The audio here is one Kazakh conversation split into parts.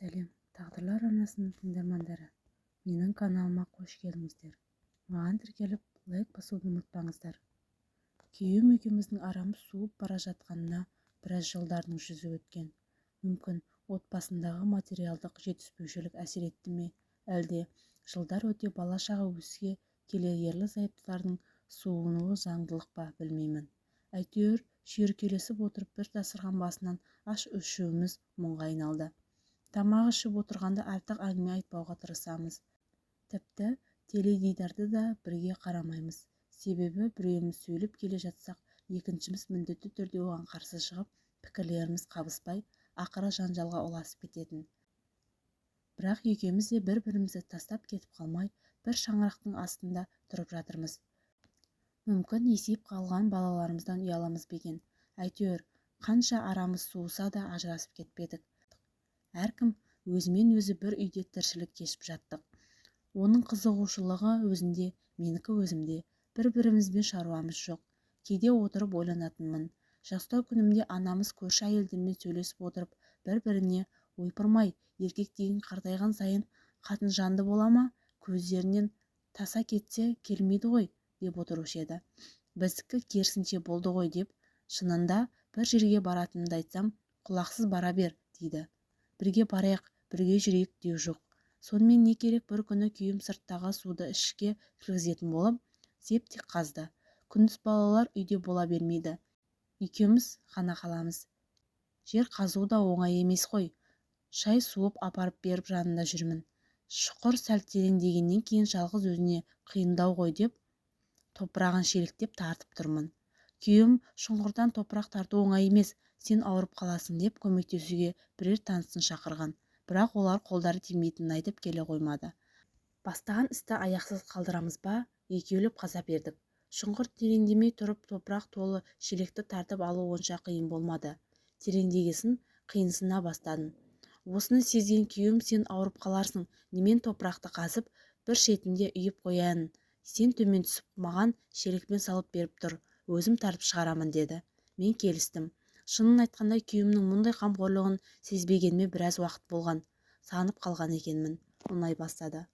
Сәлем, тағдырлар арнасының тыңдармандары. Менің каналыма қош келдіңіздер. Маған тіркеліп, лайк басуды ұмытпаңыздар. Күйеуім екеуміздің арамыз суып бара жатқанына біраз жылдардың жүзі өткен. Мүмкін отбасындағы материалдық жетіспеушілік әсер етті ме, әлде жылдар өте бала-шаға өске келе ерлі-зайыптылардың суынуы заңдылық па, білмеймін. Әйтеуір шүйіркелесіп отырып бір дастархан басынан аш ішуіміз мұңға айналды. Тамақ ішіп отырғанда артық әңгіме айтпауға тырысамыз. Тіпті теледидарды да бірге қарамаймыз. Себебі біреуміз сөйлеп келе жатсақ, екіншіміз міндетті түрде оған қарсы шығып, пікірлеріміз қабыспай, ақыры жанжалға ұласып кететін. Бірақ екеуміз де бір-бірімізді тастап кетіп қалмай, бір шаңырақтың астында тұрып жатырмыз. Мүмкін есейіп қалған балаларымыздан ұяламыз беген. Әйтеуір, қанша арамыз суыса да ажырасып кетпедік. Әркім өзімен өзі бір үйде тіршілік кешіп жаттық. Оның қызығушылығы өзінде, менікі өзімде. Бір-бірімізбен шаруамыз жоқ. Кейде отырып ойланатынмын. Жастау күнімде анамыз көрші әйелдермен сөйлесіп отырып, бір-біріне ойпырмай, еркек деген қартайған сайын қатын жанды бола ма, көздерінен таса кетсе келмейді ғой, деп отырушы еді. Біздікі керісінше болды ғой деп, шынында бір жерге баратынымды айтсам, құлақсыз бара бер, дейді. Бірге барайық, бірге жүрейік деу жоқ. Сонымен не керек, бір күні күйеуім сырттағы суды ішке кіргізетін болып, септик қазды. Күндіз балалар үйде бола бермейді. Екеуміз ғана қаламыз. Жер қазу да оңай емес қой. Шай суып апарып беріп жанында жүрмін. Шұқыр сәл тереңдегеннен кейін жалғыз өзіне қиындау ғой деп, топырағын шелектеп тартып тұрмын. Күйеуім шұңғырдан топырақ тарту оңай емес, сен ауырып қаласың деп көмектесуге бірер танысын шақырған. Бірақ олар қолдары тимейтінін айтып келе қоймады. Бастаған істі аяқсыз қалдырамыз ба, екеулеп қаза бердік. Шұңғыр тереңдемей тұрып топырақ толы шелекті тартып алу онша қиын болмады. Тереңдегесін қиынсына бастадым. Осыны сезген күйеуім, сен ауырып қаларсың, немен топырақты қазып, бір шетінде үйіп қояйын. Сен төмен түсіп, маған шелекпен салып беріп тұр, өзім тартып шығарамын деді. Мен келістім. Шынын айтқанда күйеуімнің мұндай қамқорлығын сезбегеніме біраз уақыт болған. Санып қалған екенмін. Ұнай бастады.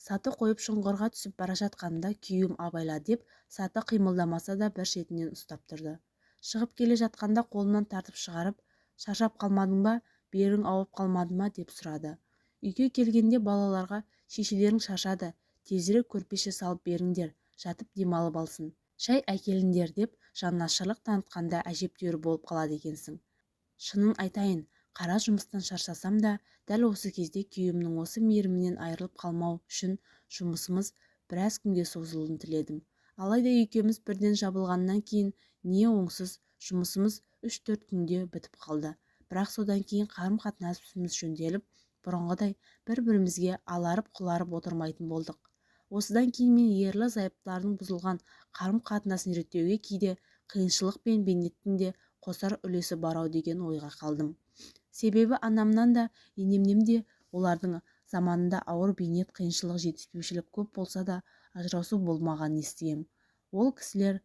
Саты қойып шұңғырға түсіп бара жатқанда күйеуім абайла деп, саты қимылдамаса да бір шетінен ұстап тұрды. Шығып келе жатқанда қолымнан тартып шығарып, шаршап қалмадың ба, берің ауып қалмады ма деп сұрады. Үйге келгенде балаларға, шешелерің шаршады, тезірек көрпеше салып беріңдер, жатып демалып алсын. Шай әкеліңдер деп жанашырлық танытқанда әжептәуір болып қалады екенсің. Шынын айтайын, қара жұмыстан шаршасам да, дәл осы кезде күйеуімнің осы мейірімінен айырылып қалмау үшін жұмысымыз біраз күнге созылуын тіледім. Алайда екеуміз бірден жабылғаннан кейін не оңсыз жұмысымыз 3-4 күнде бітіп қалды. Бірақ содан кейін қарым-қатынасымыз жөнделіп, бұрынғыдай бір-бірімізге аларып-құларып отырмайтын болдық. Осыдан кейін мен ерлі-зайыптылардың бұзылған қарым-қатынасын реттеуге кейде қиыншылық пен бейнеттің де қосар үлесі бар-ау деген ойға қалдым. Себебі анамнан да, енемнен де олардың заманында ауыр бейнет, қиыншылық, жетіспеушілік көп болса да, ажырасу болмағанын естігем. Ол кісілер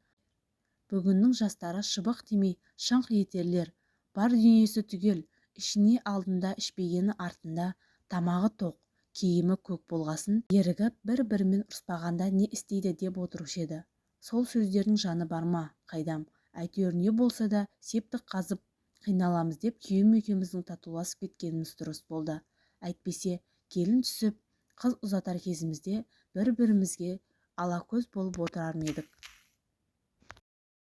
бүгіннің жастары шыбық тимей шыңқ етерлер, бар дүниесі түгел, ішіне алдында, ішпегені артында, тамағы тоқ, киімі көк болғасын, ерігіп бір-бірімен ұрыспағанда не істейді деп отырушы еді. Сол сөздердің жаны бар ма, қайдам, әйтеуір не болса да септік қазып қиналамыз деп күйеуім екеуміздің татуласып кеткеніміз дұрыс болды. Әйтпесе, келін түсіп, қыз ұзатар кезімізде бір-бірімізге алакөз болып отырар едік.